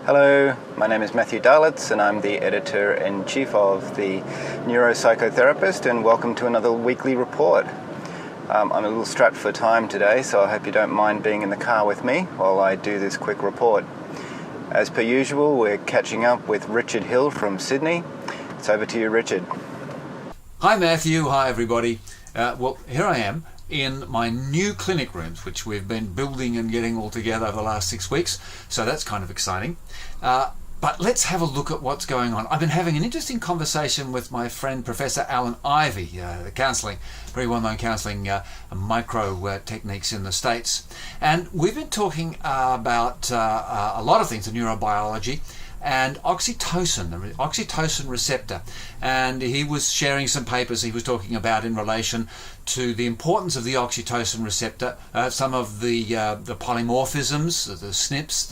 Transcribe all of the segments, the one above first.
Hello, my name is Matthew Darlitz and I'm the Editor-in-Chief of the Neuropsychotherapist, and welcome to another weekly report. I'm a little strapped for time today, so I hope you don't mind being in the car with me while I do this quick report. As per usual, we're catching up with Richard Hill from Sydney. It's over to you, Richard. Hi Matthew, hi everybody. Well, here I am in my new clinic rooms, which we've been building and getting all together over the last 6 weeks, so that's kind of exciting. But let's have a look at what's going on. I've been having an interesting conversation with my friend Professor Alan Ivey, very well-known counselling micro techniques in the States. And we've been talking about a lot of things in neurobiology, and oxytocin, the oxytocin receptor. And he was sharing some papers he was talking about in relation to the importance of the oxytocin receptor, some of the polymorphisms, the SNPs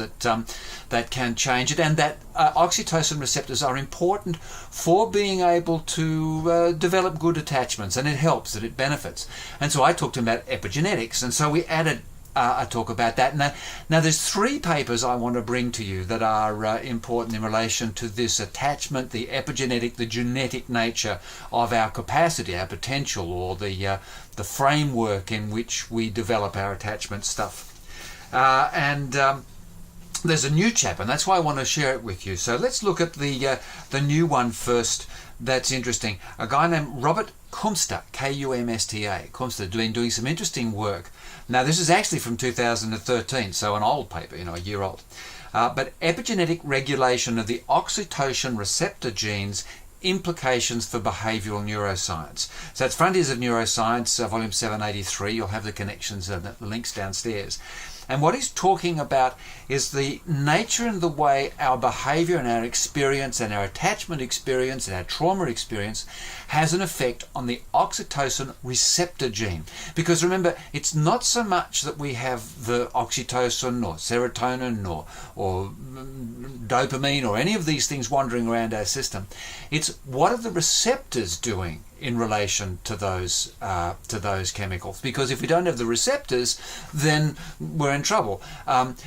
that can change it, and that oxytocin receptors are important for being able to develop good attachments, and it helps, that it benefits. And so I talked to him about epigenetics, and so we added a talk about that. Now there's 3 papers I want to bring to you that are important in relation to this attachment, the epigenetic, the genetic nature of our capacity, our potential, or the framework in which we develop our attachment stuff. There's a new chap, and that's why I want to share it with you. So let's look at the new one first. That's interesting. A guy named Robert Kumster, Kumsta. Kumsta, been doing some interesting work. Now, this is actually from 2013, so an old paper, a year old. But epigenetic regulation of the oxytocin receptor genes, implications for behavioural neuroscience. So it's Frontiers of Neuroscience, volume 783. You'll have the connections and the links downstairs. And what he's talking about is the nature and the way our behaviour and our experience and our attachment experience and our trauma experience has an effect on the oxytocin receptor gene. Because remember, it's not so much that we have the oxytocin or serotonin or dopamine or any of these things wandering around our system. It's what are the receptors doing in relation to those chemicals, because if we don't have the receptors, then we're in trouble. And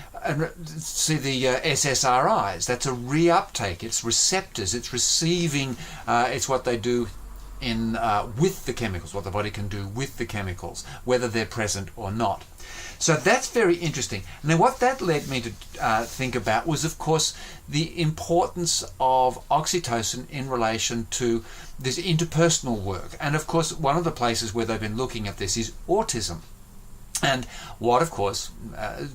see the SSRIs, that's a reuptake. It's receptors, it's receiving, it's what they do in with the chemicals, what the body can do with the chemicals, whether they're present or not. So that's very interesting. Now what that led me to think about was, of course, the importance of oxytocin in relation to this interpersonal work. And of course, one of the places where they've been looking at this is autism. And what, of course,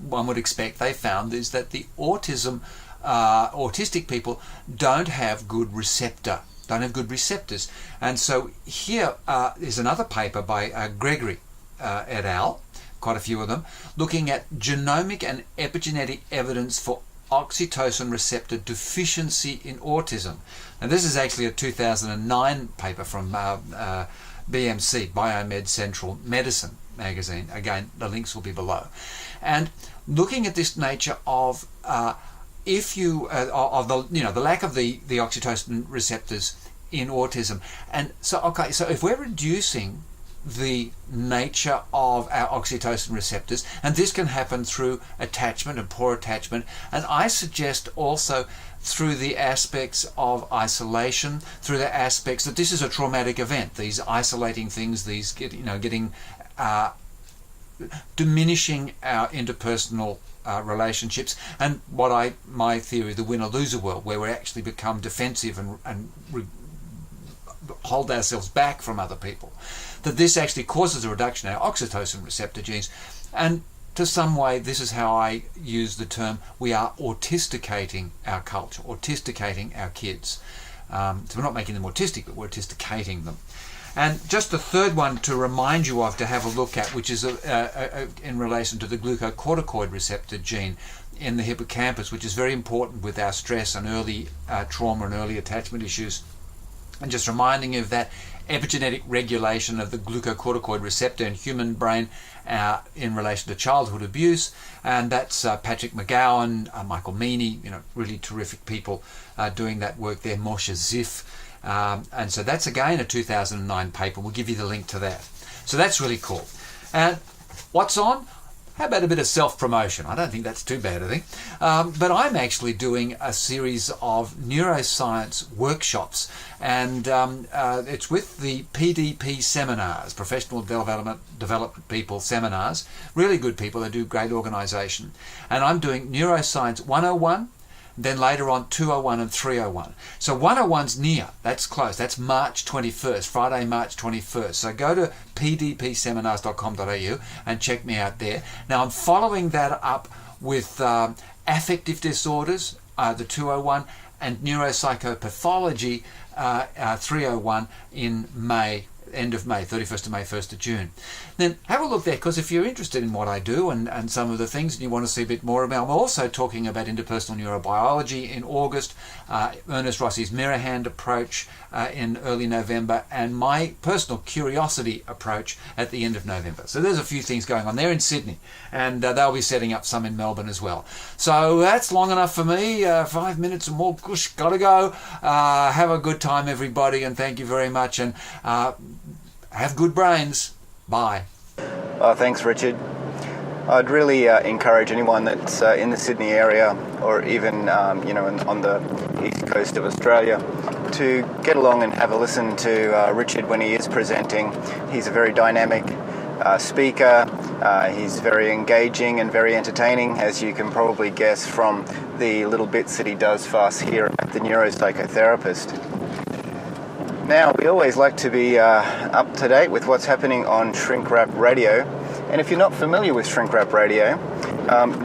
one would expect they found is that the autistic people don't have good receptors. And so here is another paper by Gregory et al., quite a few of them, looking at genomic and epigenetic evidence for oxytocin receptor deficiency in autism. And this is actually a 2009 paper from BMC, Biomed Central Medicine magazine. Again, the links will be below. And looking at this nature of the lack of the oxytocin receptors in autism. And so if we're reducing the nature of our oxytocin receptors, and this can happen through attachment and poor attachment, and I suggest also through the aspects of isolation, through the aspects that this is a traumatic event, these isolating things, these diminishing our interpersonal relationships, and my theory, the winner-loser world, where we actually become defensive and hold ourselves back from other people, that this actually causes a reduction in our oxytocin receptor genes. And to some way, this is how I use the term, we are autisticating our culture, autisticating our kids. So we're not making them autistic, but we're autisticating them. And just the third one to remind you of, to have a look at, which is in relation to the glucocorticoid receptor gene in the hippocampus, which is very important with our stress and early trauma and early attachment issues. And just reminding you of that epigenetic regulation of the glucocorticoid receptor in human brain in relation to childhood abuse. And that's Patrick McGowan, Michael Meany, really terrific people doing that work there, Moshe Ziff. And so that's again a 2009 paper. We'll give you the link to that. So that's really cool. And what's on? how about a bit of self-promotion? I don't think that's too bad a thing. But I'm actually doing a series of neuroscience workshops, and it's with the PDP seminars, Professional Development People seminars. Really good people. They do great organisation. And I'm doing Neuroscience 101, then later on 201 and 301. So 101's near, that's close, that's March 21st, Friday, March 21st. So go to pdpseminars.com.au and check me out there. Now I'm following that up with affective disorders, the 201, and neuropsychopathology, 301 in May, end of May, 31st of May, 1st of June. Then have a look there, because if you're interested in what I do and some of the things and you want to see a bit more about, I'm also talking about interpersonal neurobiology in August, Ernest Rossi's mirror hand approach in early November, and my personal curiosity approach at the end of November. So there's a few things going on there in Sydney, and they'll be setting up some in Melbourne as well. So that's long enough for me, 5 minutes or more, gotta go. Have a good time, everybody, and thank you very much, and have good brains. Bye. Thanks, Richard. I'd really encourage anyone that's in the Sydney area, or even on the east coast of Australia, to get along and have a listen to Richard when he is presenting. He's a very dynamic speaker. He's very engaging and very entertaining, as you can probably guess from the little bits that he does for us here at the Neuropsychotherapist. Now, we always like to be up to date with what's happening on Shrinkwrap Radio. And if you're not familiar with Shrinkwrap Radio,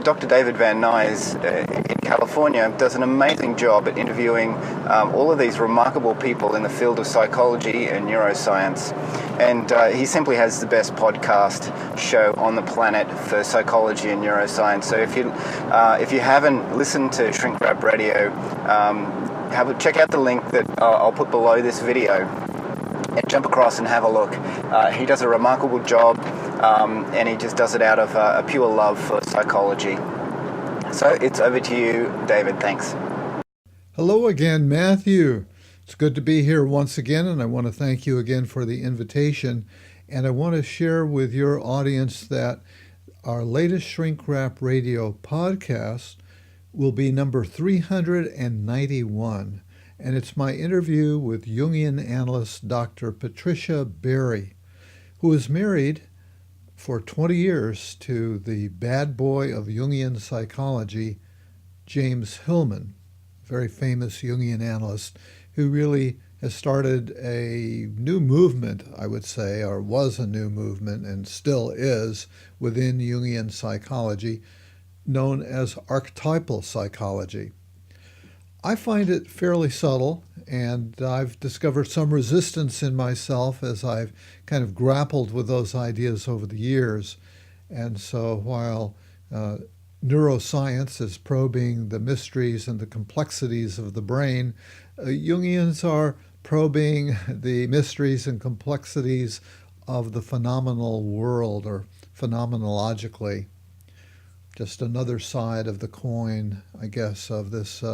Dr. David Van Nuys in California does an amazing job at interviewing all of these remarkable people in the field of psychology and neuroscience. And he simply has the best podcast show on the planet for psychology and neuroscience. So if you haven't listened to Shrinkwrap Radio, check out the link that I'll put below this video and jump across and have a look. He does a remarkable job, and he just does it out of a pure love for psychology. So it's over to you, David. Thanks. Hello again, Matthew. It's good to be here once again, and I want to thank you again for the invitation. And I want to share with your audience that our latest Shrinkwrap Radio podcast will be number 391, and it's my interview with Jungian analyst Dr. Patricia Berry, who is married for 20 years to the bad boy of Jungian psychology, James Hillman, very famous Jungian analyst, who really has started a new movement, I would say, or was a new movement and still is within Jungian psychology, known as archetypal psychology. I find it fairly subtle, and I've discovered some resistance in myself as I've kind of grappled with those ideas over the years. And so while neuroscience is probing the mysteries and the complexities of the brain, Jungians are probing the mysteries and complexities of the phenomenal world, or phenomenologically. Just another side of the coin, I guess, of this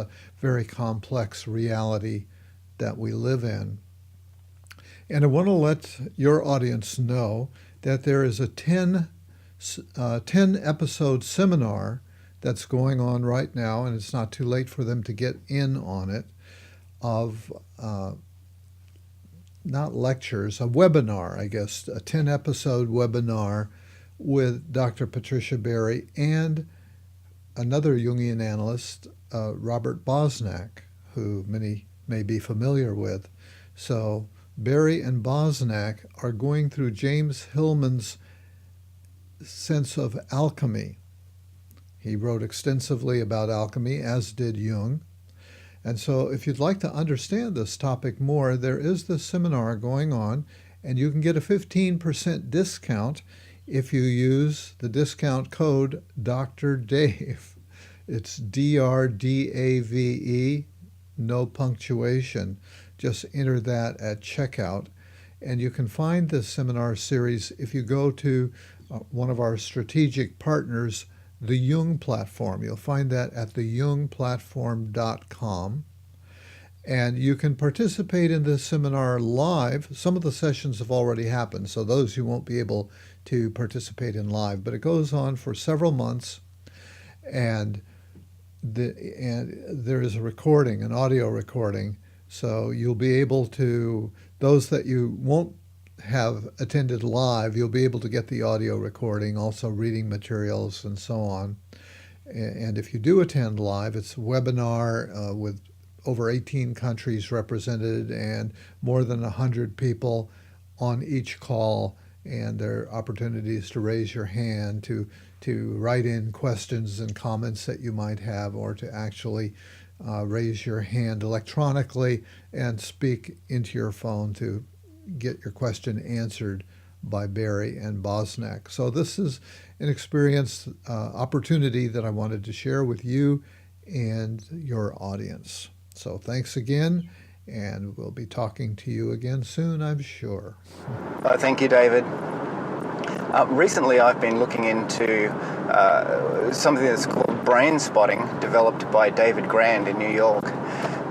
very complex reality that we live in. And I want to let your audience know that there is a 10-episode seminar that's going on right now, and it's not too late for them to get in on it, of not lectures, a webinar, I guess, a 10-episode webinar with Dr. Patricia Berry and another Jungian analyst, Robert Bosnak, who many may be familiar with. So Berry and Bosnak are going through James Hillman's sense of alchemy. He wrote extensively about alchemy, as did Jung. And so if you'd like to understand this topic more, there is this seminar going on, and you can get a 15% discount if you use the discount code Dr. Dave. It's DRDAVE, no punctuation. Just enter that at checkout. And you can find this seminar series if you go to one of our strategic partners, the Jung Platform. You'll find that at thejungplatform.com. And you can participate in this seminar live. Some of the sessions have already happened, so those you won't be able to participate in live. But it goes on for several months, and there is a recording, an audio recording. So you'll be able to, those that you won't have attended live, you'll be able to get the audio recording, also reading materials and so on. And if you do attend live, it's a webinar with over 18 countries represented and more than 100 people on each call, and there are opportunities to raise your hand, to write in questions and comments that you might have, or to actually raise your hand electronically and speak into your phone to get your question answered by Barry and Bosnack. So this is an experience, opportunity that I wanted to share with you and your audience. So thanks again, and we'll be talking to you again soon, I'm sure. Thank you, David. Recently I've been looking into something that's called brain spotting, developed by David Grand in New York.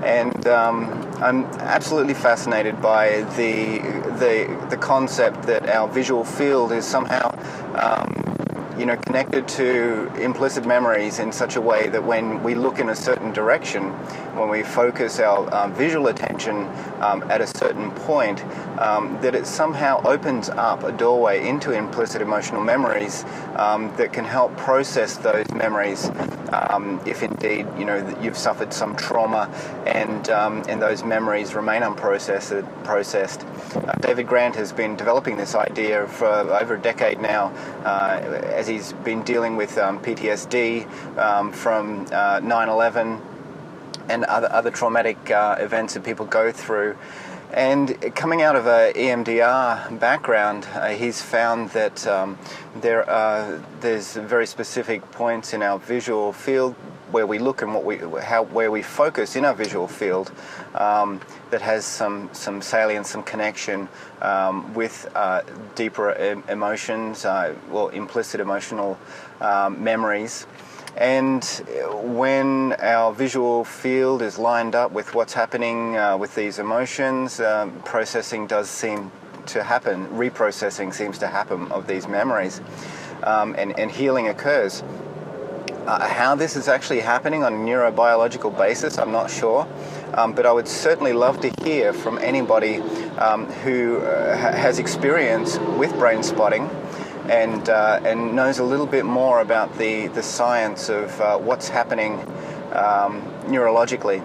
And I'm absolutely fascinated by the concept that our visual field is somehow connected to implicit memories in such a way that when we look in a certain direction, when we focus our visual attention at a certain point, that it somehow opens up a doorway into implicit emotional memories that can help process those memories if indeed you've suffered some trauma and those memories remain unprocessed. David Grant has been developing this idea for over a decade now, as he's been dealing with PTSD from 9/11 and other traumatic events that people go through. And coming out of a EMDR background, he's found that there's very specific points in our visual field where we look and where we focus in our visual field that has some salience, some connection with deeper emotions, implicit emotional memories. And when our visual field is lined up with what's happening with these emotions, processing does seem to happen, reprocessing seems to happen of these memories, and healing occurs. How this is actually happening on a neurobiological basis, I'm not sure, but I would certainly love to hear from anybody who has experience with brain spotting and knows a little bit more about the science of what's happening neurologically.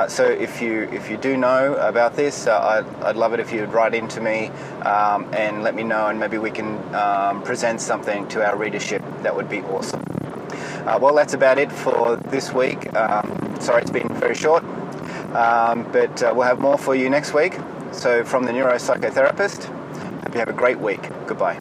So if you do know about this, I'd love it if you'd write into me and let me know, and maybe we can present something to our readership. That would be awesome. Well, that's about it for this week. Sorry it's been very short, but we'll have more for you next week. So from the neuropsychotherapist, hope you have a great week. Goodbye.